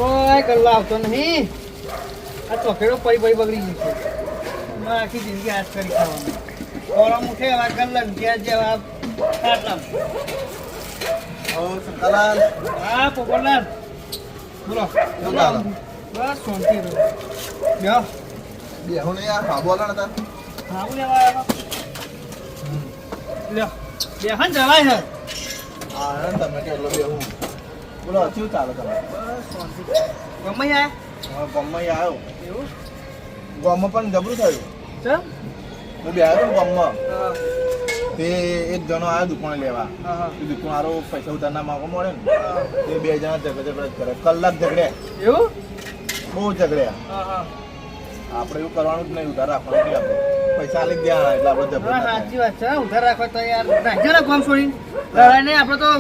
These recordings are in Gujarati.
કોઈ ગલ્લા આવતો નહીં. આ ચોકેડો પઈ બગડી ગઈ છે. આખી જિંદગી હાથ કરી ખાવાનું. ગોળા મુઠે એવા ગલ્લા ગયા જેવા ખાટલા. શંકરલાલ. હા પોપટલાલ બોલો. બસ શાંતિ રહો. બેહો ને યાર હા બોલા નતા. હા લેવા આવ્યો. લ્યો બેહન જવાય છે. હા તમે કેટલો બેહું. બોલો શું ચાલે તમે? બસ શાંતિ. ગમે આયા? હા ગામમાં આવ્યો. એવું? ગામમાં પણ જબરું થયું. ચમ? હું બે આવ્યો ને ગામમાં. હા તે એક જણો આવ્યો દુકાને લેવા. હા તે દુકાનવાળો પૈસા ઉધારના માંગો મળે ને તે બે જણા ઝઘડે કરે. કલાક ઝઘડે. એવું? બહુ ઝઘડ્યા. હા હા આપણે એવું કરવાનું જ નહીં, ઉધાર રાખવાનું નહીં. આપણે પૈસા લઈ ગયા એટલે આપણે ઝઘડે હા સાચી વાત છે. ઉધાર રાખો તો યાર રાખજો ને કોમ છોડીને. લડાય નહીં આપણે તો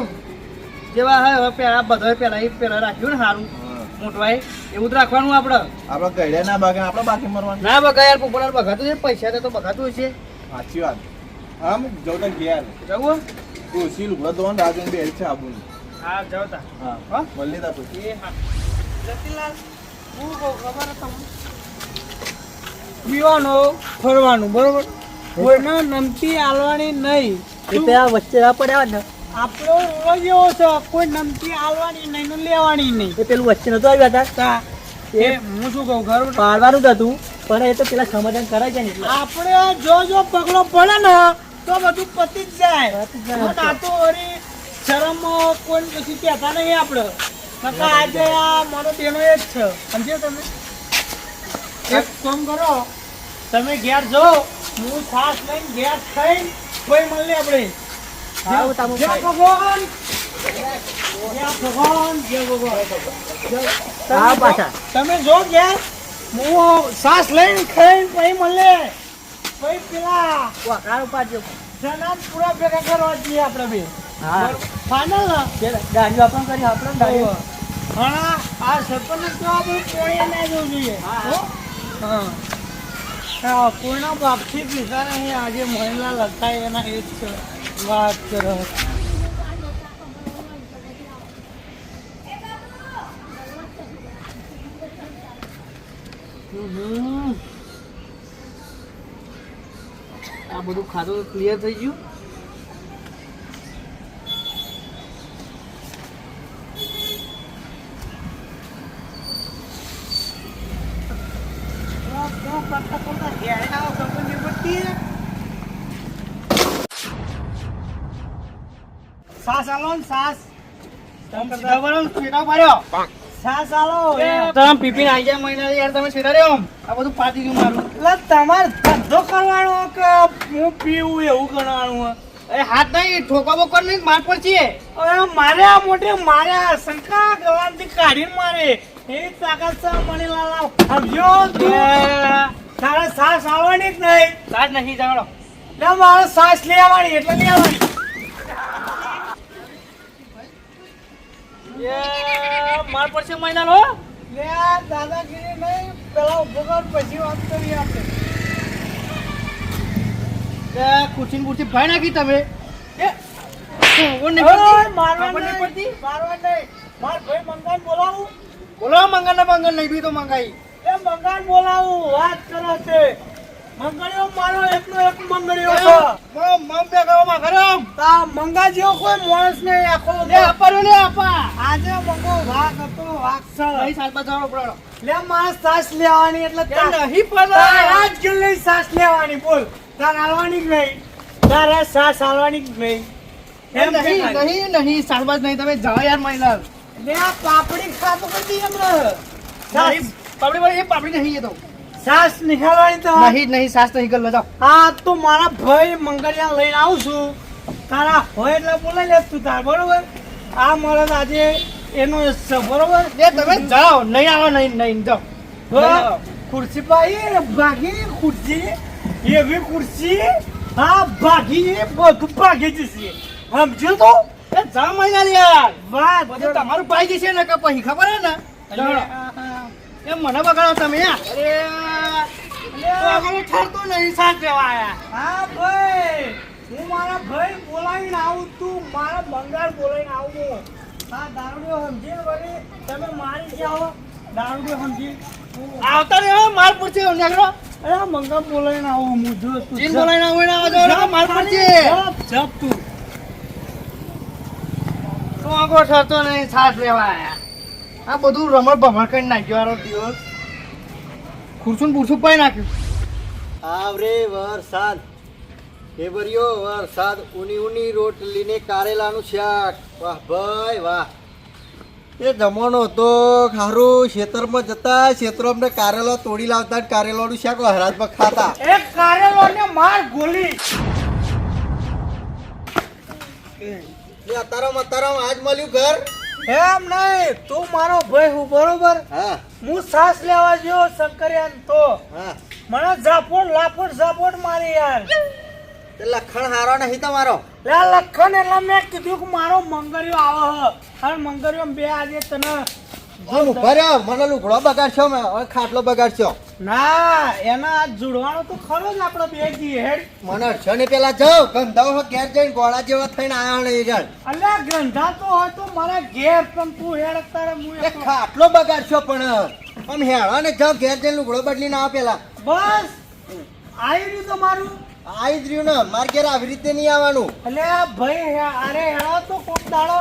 જેવા હોય હવે પેલા બધા પેલા રાખ્યું ને સારું મોટવાય એવું જ રાખવાનું આપણે. આપણે કઈડે ના ભાગે આપણે બાકી મરવાનું. ના બગા યાર પોપડાર બગાતું છે. પૈસા તો બગાતું હશે. સાચી વાત. હા હું જવું તો ઘેર જવું તુલસી લુગડા ધોવાનું રાજુ બે છે આબુન. હા જાવ તા. હા હા મળી તા પછી. એ હા જતીલાલ હું કહું ખબર તમને પીવાનું ફરવાનું બરોબર કોઈને નમતી આલવાની નહીં. એટલે આ વચ્ચે ના પડ્યા ને આપણો રોજ એવો છે કોઈ નમતી આલવાની નહીં ને લેવાની નહીં. એ પેલું વચ્ચે નતું આવ્યા હતા એ હું શું કહું ઘર પાડવાનું જ હતું પણ એ તો પેલા સમાધાન કરાય છે ને એટલે આપણે જો પગલો પડે ને તો બધું પતી જ જાય. પતી જ જાય. આ તો વળી શરમ કોઈ પછી કહેતા નહીં આપણે. નકા આજે આ મારો તેનો એ જ છે સમજ્યો તમે. એક કામ કરો તમે ઘેર જાઓ હું સાસ લઈને ઘેર થઈને કોઈ મળીએ આપણે. આવું તામું જય ખાય. ભગવાન જય ભગવાન જય ભગવાન. હા પાછા તમે જો ઘેર હું સાસ લઈને ખાઈને પછી મળીએ. પછી પેલા વાકાર ઉપાડજો જનાબ પૂરા ભેગા કરવા જઈએ આપણે બે. હા ફાઇનલ ને ગાડીઓ આપણને કરી આપણે ગાડીઓ હા આ સરપંચ તો આપણે પોણીએ ના જવું જોઈએ. હા. હા હા કોઈના બાપથી પીધા નહીં. આજે મહિલા લગતા એના એ જ છે વાત કરો. આ બધું ખાતું ક્લિયર થઈ ગયું. સાસ આલો ને સાસ. સાસ આલો. તમે પીપીને આઈ જાય મહિના યાર તમે છેડા રહ્યો આ બધું પાતી ગયું મારું. એટલે તમારે ધંધો કરવાનો કે હું પીવું એવું કરવાનું. અરે હાથ નહીં ઠોકા બોકા નહીં માર પડશે. અરે મારે આ મોટે મારે શંકા ગવાનથી કાઢીને મારે એવી તાકાત છે મને લાલા. સમજો તું તારે સાસ આવવાની જ નહીં. સાસ નહીં જાણો લે મારે સાસ લેવાની એટલે લેવાની. માર પડશે મહિના લો લે દાદાગીરી નહીં પેલા ઉભો કર પછી વાત કરીએ આપણે. ખુરશી ખુરશી ભાઈ નાખી તમે. મારવા નહીં માર ભાઈ મંગાન બોલાવું. બોલાવો મંગાન ના મંગાન નહીં બી તો મંગાઈ એ મંગાન બોલાવું વાત કરો છે. મંગળિયો મારો એકનો એક મંગળિયો છે. મમ બે ગાવા માં તા મંગા જેવો કોઈ માણસ નહીં આખો લે અપારો લે આપા. આજે મંગો વાક હતો વાક છે નહીં સાલપા જાણો પડો લે માસ સાસ લેવાની એટલે નહીં પડે આજ કે લઈ સાસ લેવાની બોલ તાર હાલવાની જ નહીં. તારે સાસ હાલવાની જ નહીં. એમ નહીં સાલબાજ નહીં તમે જાઓ યાર મહિલા લે આ પાપડી ખાતો કરી હમણાં. સાસ પાપડી વાળી એ પાપડી નહીં એ તો સાસ નિકાલવાની તો નહીં સાસ નહીં કર જાઓ. હા તો મારા ભાઈ મંગળિયા લઈને આવું છું. તારા હોય એટલે બોલાઈ લે તું તાર બરોબર. આ મળે આજે એનો છે બરોબર. એ તમે જાઓ નહીં આવો નહીં જાઓ. ખુરશી પાઈ ભાગી ખુરશી એવી ખુરશી હા ભાગી બધું ભાગી જશે સમજ્યું તો. એ જા મહિના યાર વાત બધું તમારું પાઈ જશે ને કે પછી ખબર હે ને એમ મને બગાડો તમે. અરે ઠરતો નહીં સાથ લેવા આયા. હા ભાઈ હું મારા ભાઈ બોલાવીને આવું તું મારા બંગાળ બોલાવીને આવું હા દારૂડિયો સમજી વળી તમે મારી જાઓ દારૂડિયો સમજી આવતા રે માર પડશે નેગરો અરે મંગા બોલાઈને આવું હું જો તું જીન બોલાઈને આવું ને આવો માર પડશે જપ તું તો આગો થતો નહીં સાથ લેવા આયા આ બધું રમણ ભમણ કરી નાખ્યો આરો દિવસ ખુરશું બુરશું પાઈ નાખ્યું આવરે વરસાદ હેવરિયો વરસાદ ઉની ઉની રોટલી ને કારેલાનું શાક વાહ ભાઈ વાહ એ જમાનો હતો ખારું ખેતરમાં જતા ખેતરમાં કારેલો તોડી લાવતા ને કારેલાનું શાક હરાજમાં ખાતા એક કારેલો ને માર ગોલી ને અતારામ આજ મળ્યું ઘર એમ નહીં તું મારો ભાઈ હું બરોબર હા હું સાસ લેવા ગયો શંકરિયાન તો હા મને ઝાપોટ મારી યાર તે લખણ હારો નહીં તમારો લે લખન એટલે મેં કીધું કે મારો મંગરિયો આવો હ અને મંગરિયો બે આજે તને આમ ઉભા રહ્યો મને લુગડો બગાડશો મેં હવે ખાટલો બગાડશો ના એના આ જોડવાનો તો ખરો જ આપણો બે જી હેડ મને અડશો ને પેલા જાઓ ગંધાઓ ઘેર જઈને ગોળા જેવા થઈને આવ્યા નહીં જાણ અલ્યા ગંધા તો હોય તો મારા ઘેર પણ તું હેડ તારે હું એ ખાટલો બગાડશો પણ આમ હેળો ને જાઓ ઘેર જઈને લુગડો બદલીને આવો પેલા બસ આવી રહ્યું તમારું આઈ જ રહ્યું ને મારે ઘેર આવી રીતે નહીં આવવાનું એટલે ભાઈ અરે હેળો તો કોક દાડો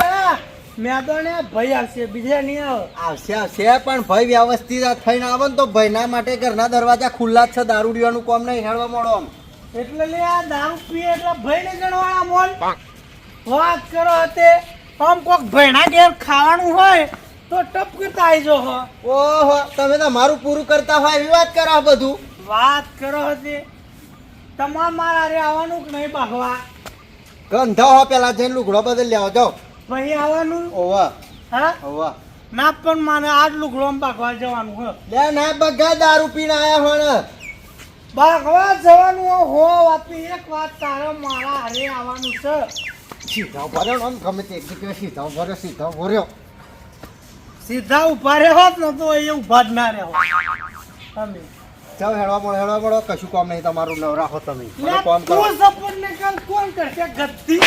મેદોને ભાઈ આવશે બીજે નહીં આવે આવશે પણ ભાઈ વ્યવસ્થિત થઈને આવે ને તો ભાઈના માટે ઘરના દરવાજા ખુલ્લા જ છે દારૂડિયાનું કોમ નહીં હેળવા મળો આમ એટલે લે આ દારૂ પીએ એટલે ભાઈ ને ગણવાના મોલ વાત કરો તે આમ કોક ભાઈના ઘેર ખાવાનું હોય તો ટપ કરતા આવી જો હો ઓહો તમે તો મારું પૂરું કરતા હોય એવી વાત કરો આ બધું વાત કરો તે તમાર મારા રે આવવાનું કે નહીં ભાગવા ગંધો હો પેલા જઈને લુગડો બદલ લેવો જાઓ ભાઈ આવવાનું ઓવા હા ઓવા ના પણ માને આજ લુગડોમાં ભાગવા જવાનું હો લે ના બગા દારૂ પીને આયા હોય ભાગવા જવાનું હો વાપી એક વાત તારે મારા હારે આવવાનું છે સીધા ભર્યો આમ ગમે તે એક જગ્યાએ સીધા ભર્યો સીધા ઉભા રહ્યો જ નતો એ ઉભા જ ના રહ્યો તમે જાઓ હેળવા મળો કશું કામ નહીં તમારું નવ રાખો તમે મને કામ કરો તું સપોર્ટ ને કાલ કોણ કરશે ગદ્દી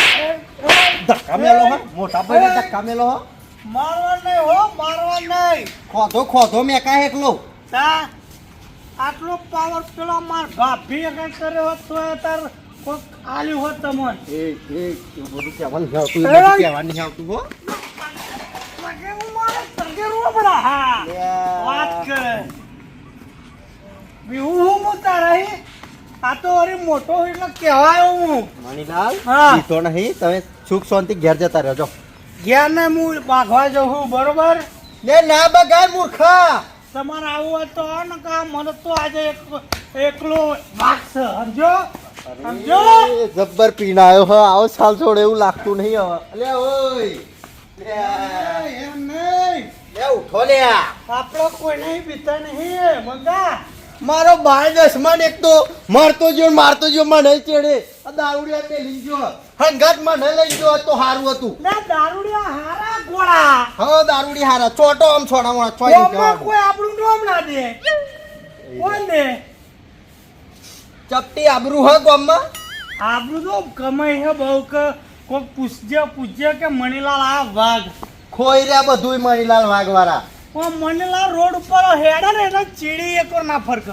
ધક્કા મેલો હો મોટા ભાઈને ધક્કા મેલો હો મારવા નહીં ખોધો મેકા એકલો તા આટલો પાવર પેલો માર ભાભી અગર કર્યો હોત તો તાર કોક આલ્યું હોત તમને એ બધું કહેવાનું નહીં આવતું હો લાગે હું મારે તગે રોબડા હા વાત કરે હું મોટા રહી આ તો અરે મોટો એટલે કહેવાય હું મણીલાલ હા. જીતો નહીં તમે સુખ શાંતિ ઘેર જતા રહેજો ઘેર ને હું ભાગવા જઉં બરોબર લે ના બગાડ મૂર્ખા તમારે આવું હોય તો આવો ને કા મને તો આજે એકલો વાગશે સમજો સમજો અરે, જબ્બર પીને આવ્યો હો આવો સાલ છોડ એવું લાગતું નહીં હવે લે ઓય એમ નહીં લે ઉઠો લે આપણો કોઈ નહીં પીતા નહીં મંગા મારો ભાઈ દસમાન એક તો મારતો જો મને ચેડે આ દારૂડિયા તે લઈ ગયો હંગાત મને લઈ ગયો તો સારું હતું ના દારૂડિયા હારા ગોળા હા દારૂડી હારા છોટો આમ છોડા મોડા છોડી ગામમાં જવાનું કોઈ આપણું નામ ના દે કોને ચપટી આબરૂ હ ગામમાં આપણું તો કમાઈ હે બહુ કે કોક પૂછજે કે મણીલાલ આ વાઘ ખોઈ રહ્યા બધું મણીલાલ વાઘવાળા ઓ મણીલાલ રોડ ઉપર હેડે ને એટલે ચીડી એક ના ફરક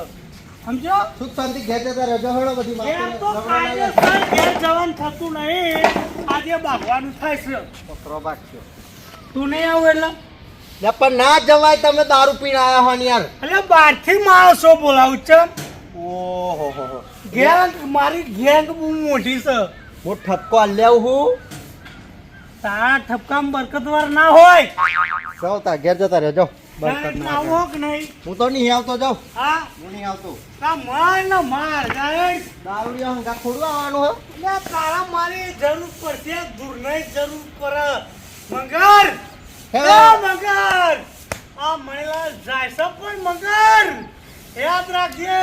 સમજો સુખ શાંતિ ઘેર જતા રહેજો હળો બધી એમ તો માથે કાયદેસર ઘેર જવાનું થતું નહીં આજે ભાગવાનું થાય છે પત્રો બાક્યો તું નહીં આવું એટલે લે પણ ના જવાય તમે દારૂ પીને આયા હો ને યાર એટલે બહારથી માણસો બોલાવું છે ઓહો હો હો ગેંગ મારી ગેંગ બહુ મોટી છે હું ઠપકો આલ્યાવ હું તારા ઠપકામાં બરકતવાર ના હોય જાઓ તા ઘેર જતા રહેજો બરકત ના ના આવો કે નહીં હું તો નહીં આવતો જાઉં હા હું નહીં આવતો તા માર ને માર ગાયડ દારૂડિયા હંગા ખોડું આવવાનું હો લે તારા મારી જરૂર પડશે દૂર નહીં જરૂર પડે મગર હે. એ મગર આ મણીલાલ જાય છે પણ મગર યાદ રાખજે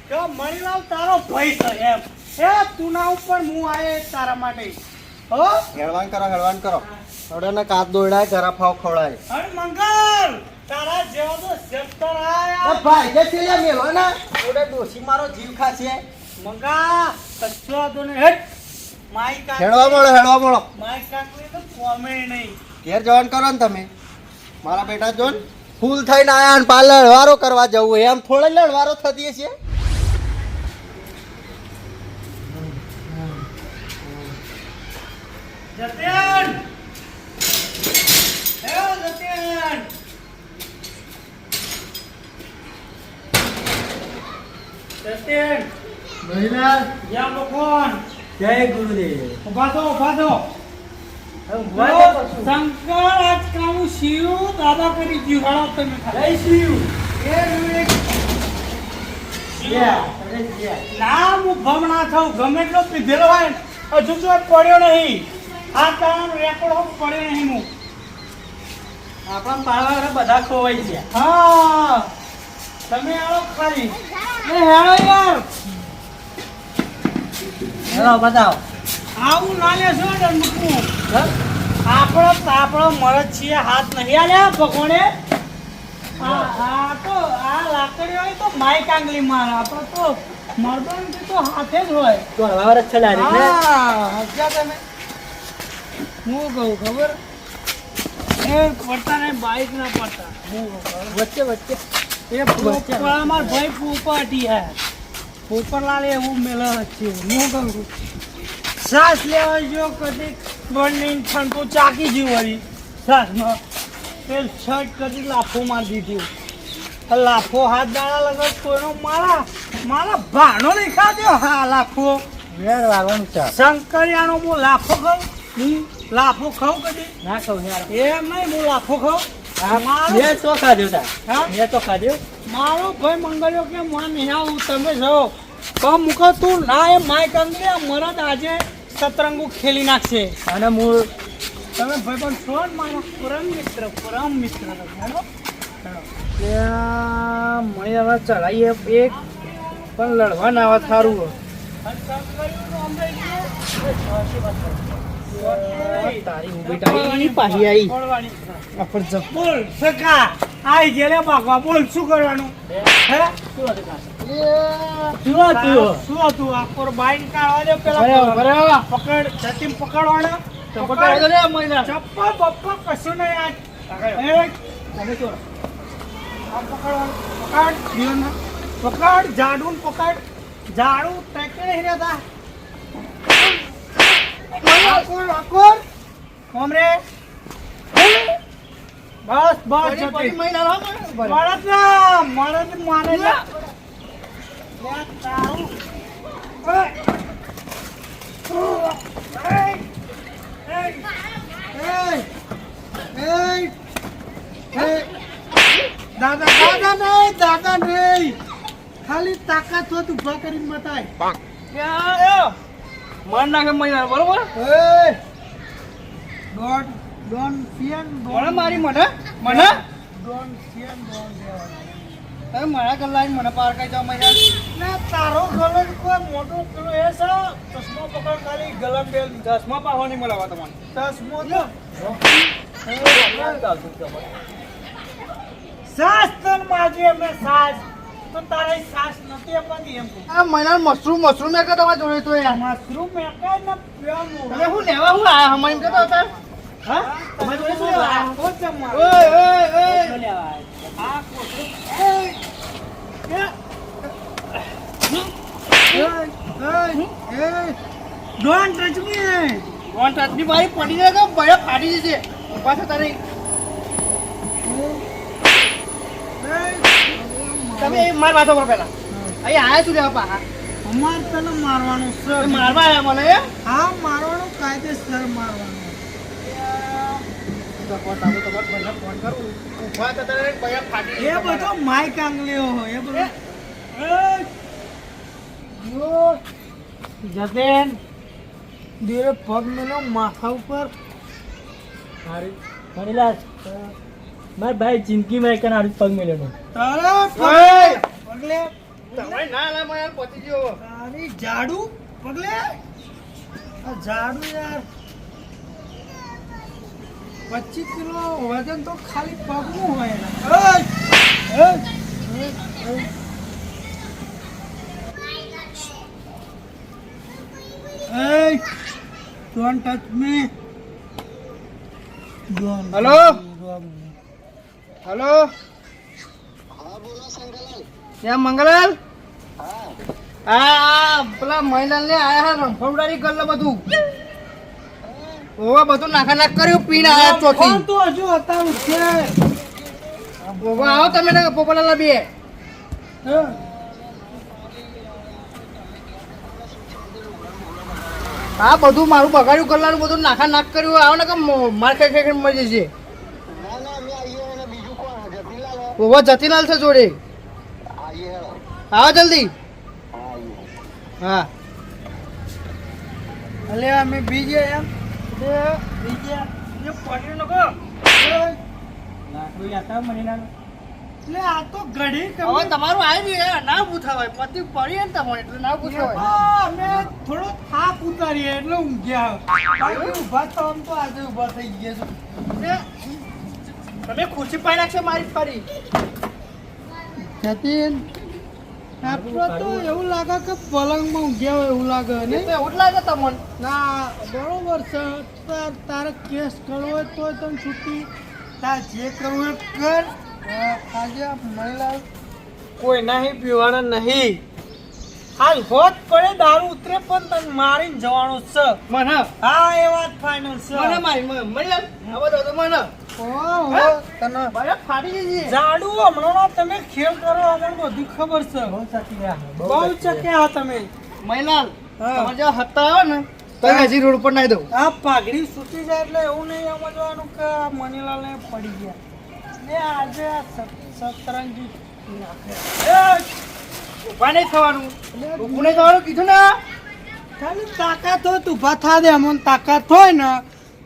કે મણીલાલ તારો ભાઈ છે એમ એ તું ના ઉપર હું આયે તારા માટે હો હેળવાન કરો હવે ને કાચ દોડાય જરા ફાવ ખવડાય અરે મંગલ તારા જેવા તો શેફ્ટર એ આયા ભાઈ જે છે લે મેલો ને ઓડે ડોસી મારો જીવ ખાશે મંગા કચ્ચો તો ને હેટ માઈ કાક હેળવા મળો માઈ કાકલી તો કોમે નહીં ઘેર જવાન કરો ને તમે મારા બેટા જો ને ફૂલ થઈને આયા ને પાલ લડવારો કરવા જવું એમ થોડો લડવારો થતી છે જતન હે જતન જતન મહિલા યા મકોન જય ગુરુદેવ ઉભા થો શંકર આજ કામું શિવ દાદા કરી જીવાડો તમે જય શિવ ના હું ભમણા થાઉં ગમે એટલો પીધેલો હોય ને, હજુ તો પડ્યો નહીં આ તારો રેકોર્ડ પડ્યો નહીં હું આપણા પાડવા બધા ખોવાઈ ગયા હા તમે આવો ખાલી એ હેડો યાર હેલો બતાવો આવું ના લેશો દંડકું આપણો મરદ છીએ હાથ નહીં આલ્યા ભગવાને આ તો આ લાકડી હોય તો માઈક આંગળી મારે આપણે તો મર્દોની તો હાથે જ હોય તો હવા વર્ષ છે ડાયરેક્ટ ને હા હસ્યા તમે હું કહું ખબર એ પડતા ને બાઈક ના પડતા હું કહું વચ્ચે વચ્ચે એ અમાર ભાઈ પોપાટી હે પોપરલાલ એવું મેલ છે હું કહું છું શ્વાસ લેવા જો કદી બળની ઠંડુ ચાકી જી વળી શ્વાસમાં તે શર્ટ કદી લાફો મારી દીધી લાફો હાથ દાડા લગર કોઈનો મારા ભાણો નહીં ખાધ્યો હા લાફો વેર વાગવાનું છે શંકરિયાનો હું લાફો ખાઉં લાફો ખાઉં કદી ના કહું યાર એમ નહીં હું લાફો ખાઉં મેં તો ખાધ્યો તા હા? મેં તો ખાધ્યો મારો ભાઈ મંગળ્યો કે મને નહીં આવું તમે જાઓ પણ મૂકો તું ના એ માય કંગલી મરદ આજે સતરંગુ ખેલી નાખશે અને મૂળ તમે ભાઈ પણ છો ને મારા પરમ મિત્ર બરાબર ત્યાં મળી હવે ચડાવીએ એક પણ લડવા ના આવે સારું તારી ઊભી ટાળી પાછી આવી બોલ સકા આઈ જેલે બાગવા બોલ શું કરવાનું હે શું હતું શું હતું આ પર બાઈન કાઢવા દે પેલા પકડ છતીમ પકડવાના ચપ્પલ બપ્પા કશું નહીં આજ એ તમે જો આ પકડવાનું પકડ જીવનમાં પકડ જાડું પકડ જાડું ટ્રેક્ટર નહીં રહેતા આકોર ઓમરે બસ બસ જતી મળત ના મળત મારે ના તારું દાદા નહીં ખાલી તાકાત હોત ઉભા કરીને બતાય મન નાખે મહિના બરોબર ડોન્ટ ફિયર મને મારી મને મને ડોન્ટ ફિયર ડોન્ટ તમે મારા કલાક મને પાર કરી જાવ મહિના ના તારો ગલન કોઈ મોટો પેલો એ છે ચશ્મા પકડ ખાલી ગલન બેલ ચશ્મા પાહવા નહીં મળવા તમને ચશ્મો તો સાસ તન માજી અમે સાસ તો તારે સાસ નથી આપવાની એમ કહું આ મહિના મશરૂમ મેં કે તમારે જોડે તો યાર મશરૂમ મેકાય ને પ્યાનું તમે શું લેવા હું આયા હમણાં એમ કહેતા હતા હા તમારે જોડે શું લેવા આયા? રાખો છે મારે. ઓય ઓય ઓય શું લેવા આવ્યા? આ કોથળી. Don't touch me. કોણ ટચની મારી પડી જાય કે બળે ફાટી જશે ઉભા થતા નહીં તમે માર વાતો કરો પહેલા અહીં આયા શું લેવા પાહા અમારે તને મારવાનું છે. મારવા આયા મને હા મારવાનું કાયદેસર મારવાનું. ફોન કરું ઉભા થતા નહીં બળે ફાટી એ બધો માઈક આંગળીઓ હોય એ બધો જતેન ધીરે પગ મેલો માથા ઉપર મણીલાલ માર ભાઈ જિંદગીમાં એક આડું પગ મેળ્યો તારે ઓય! પગલે તમે ના લા મને પતી ગયો તારી ઝાડુ પગલે આ ઝાડુ યાર 25 કિલો વજન તો ખાલી પગનું હોય એના. Hey, don't touch me. Hello hello ત્યાં મંગલાલ હા પેલા મહિલાલ ને આયા હા રંફોડાની ગલ્લો બધું ઓવા બધું નાખ કર્યું પીને આયા ચોથી તો હજુ હતા છે ઓવા આવો તમે ને પોપલાલા બે હા બધું મારું બગાડ્યું ગલ્લાનું બધું નાખ કર્યું આવો ને કે માર ખાઈ મળી જશે ઓવા જતીલાલ છે જોડે આવો જલ્દી હા અલે અમે બીજે એમ બીજે એ પડ્યો નકો લાકડું યાતા મને ના એટલે આ તો ઘડી હવે તમારું આવી ગયું ના પૂછાવાય પતિ પડી ને તમારે એટલે ના પૂછાવાય અમે થોડો થાક ઉતારીએ એટલે ઊંઘ્યા બાકી ઊભા તો આમ તો આજે ઊભા થઈ ગયા ને તમે ખુરશી પાઈ નાખશો મારી ફરી છે જતીન આપણે તો એવું લાગે કે પલંગમાં ઊંઘ્યા હોય એવું લાગે ને તો એવું જ લાગે તમને ના બરોબર છે તારે કેસ કરવો હોય તો તને છૂટી તાર જે કરવું હોય કર આજે મહિલા કોઈ નહીં પીવાના નહીં હાલ હોત પડે દારૂ ઉતરે પણ તને મારીને જવાનું છે મને હા એ વાત ફાઇનલ છે મને મારી મળી હવે તો મને ઓહો તને ભાઈ ફાડી જશે જાડુ હમણાં તમે ખેલ કરો અમને બધી ખબર છે બહુ ચક્યા તમે મહિલાલ હા. તમે જો હતા આવો ને તો હજી રોડ પર નાખી દઉં આ પાઘડી સૂટી જાય એટલે એવું નહીં સમજવાનું કે આ મનીલાલને પડી ગયા ને આજે આ સતરંગી નાખે ઉભા નહીં થવાનું ઊભું નહીં થવાનું કીધું ને ખાલી તાકાત હોય તો ઊભા થા દે અમને તાકાત હોય ને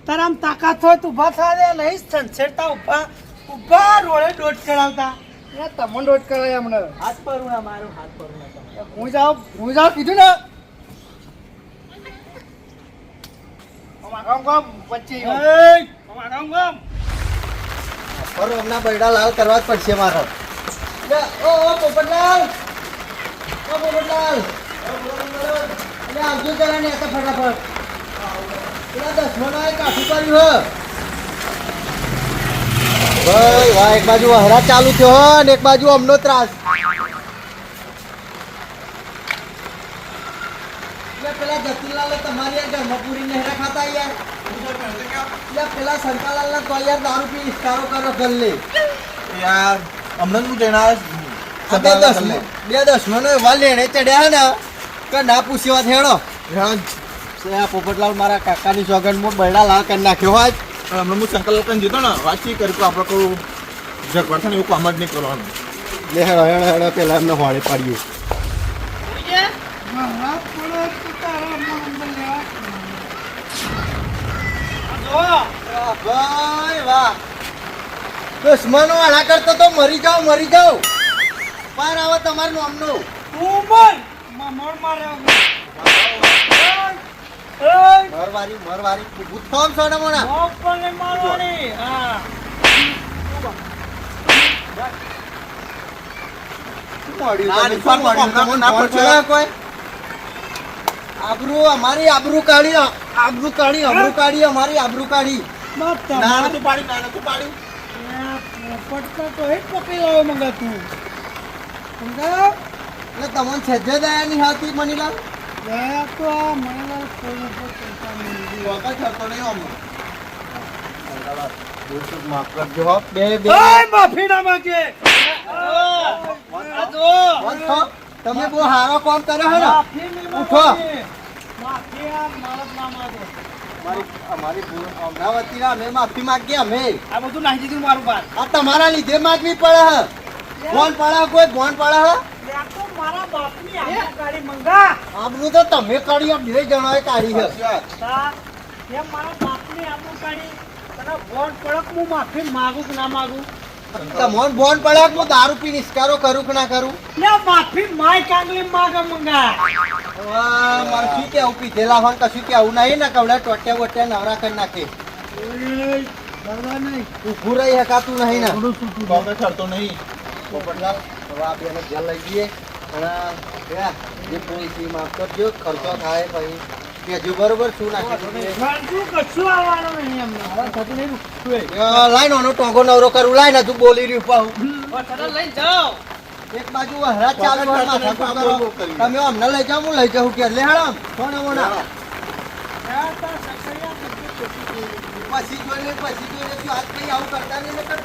તારે આમ તાકાત હોય તો ઊભા થા દે નહીં સંછેડતા ઊભા રોડે દોટ ચડાવતા તમને રોજ કરાય હમણાં હાથ પરુણા મારું હાથ પરુણા હું જાઉં કીધું ને ગામ વચ્ચે ગામ પર હમણાં બૈડા લાલ કરવા જ પડશે મારો ઓ પોપટલાલ અરે આવજો જરા ને તો ફટાફટ પેલા દસમાના કાઠું કર્યું હ ભાઈ વાહ એક બાજુ હરા ચાલુ થયો હ ને એક બાજુ અમનો ત્રાસ પેલા જતીલાલ તમારી યાર ઘરમાં પૂરી નહેરા ખાતા યાર પેલા શંકાલાલ ના તો યાર દારૂ પી ઇસ્કારો કરો ગલ લે યાર હમણાં હું જણા બે દસમાનો એવા લેણે ચડ્યા ને કે ના પૂછી વાત હેડો પોપટલાલ મારા કાકાની સોગંદમાં બૈડા લાલ કરી નાખ્યો હોય હમણાં હું સંકલ્પ કરીને જતો ને વાતચીત કરી તો આપણે કહું ઝઘડા થાય ને એવું કામ જ નહીં કરવાનું લે હેડો હેડો હેડો પેલા એમને હોળે પાડ્યું હા પડે તો તારા અંદર લેવા ભાઈ વાહ દુશ્મનો આના કરતો તો મરી જાઓ પાર આવે તમારું નામનું ઉમર મોર માર્યો મરવારી ભૂતફોમ છો ને મોણા મોપને મારવાની હા આબરૂ અમારી આબરૂ કાઢી અમારી આબરૂ કાઢી નાના તું પાડી પટકા તો એક પકડી લાવો મંગા તું મંગા એટલે તમને છેજે દયા ની હાથી મનીલાલ દયા તો આ મને કોઈ ઉપર પૈસા નહીં માફ કરજો હો બે માફી ના માંગે તમે બહુ સારો કામ કર્યો હે ને માફી નહીં ઉઠો. માફી આ મારત ના માંગે અમારી અમરાવતી અમે માફી માંગીએ અમે આ બધું નાખી દીધું મારું બાર આ તમારા લીધે માંગવી પડે હે ફોન પડે કોઈ ફોન પડે હે આ તો મારા બાપની આખી ગાડી મંગા આબરૂ તો તમે કાઢી બે જણાએ કાઢી હે તા એ મારા બાપની આબરૂ કાઢી તને ફોન પડક હું માફી માંગુ કે ના માંગુ તમોન ફોન પડે હું દારૂ પી નિસ્કારો કરું કે ના કરું લે માફી માય કાંગલી માંગે મંગા મારે શું કેવું પીધેલા હોય કશું કેવું નહીં ને કવડા ટોટ્યા બોટ્યા નવરા કરી નાખે ડરવા નહીં ઊભું રહી હકાતું નહીં ને થોડું છૂટું તો આપણે થતો નહીં પોપટલાલ હવે આ બેને ઘેર લઈ જઈએ અને જે પોલીસી માફ કરજો ખર્ચો થાય પછી કેજો બરોબર શું નાખ્યું શાંતિ કશું આવવાનું નહીં અમને થતું નહીં લાઈન નો ટોંગો નવરો કરું લાઈન તું બોલી રહ્યું પાહું તરત લઈને જાઓ એક બાજુ હરા ચાલુ હોય માથા પર કરો. તમે અમને લઈ જાઓ હું લઈ જાઉં કે લે હેડમ કોને મોણા પછી જોઈ લે તું હાથ કઈ આવું કરતા નહીં ને કે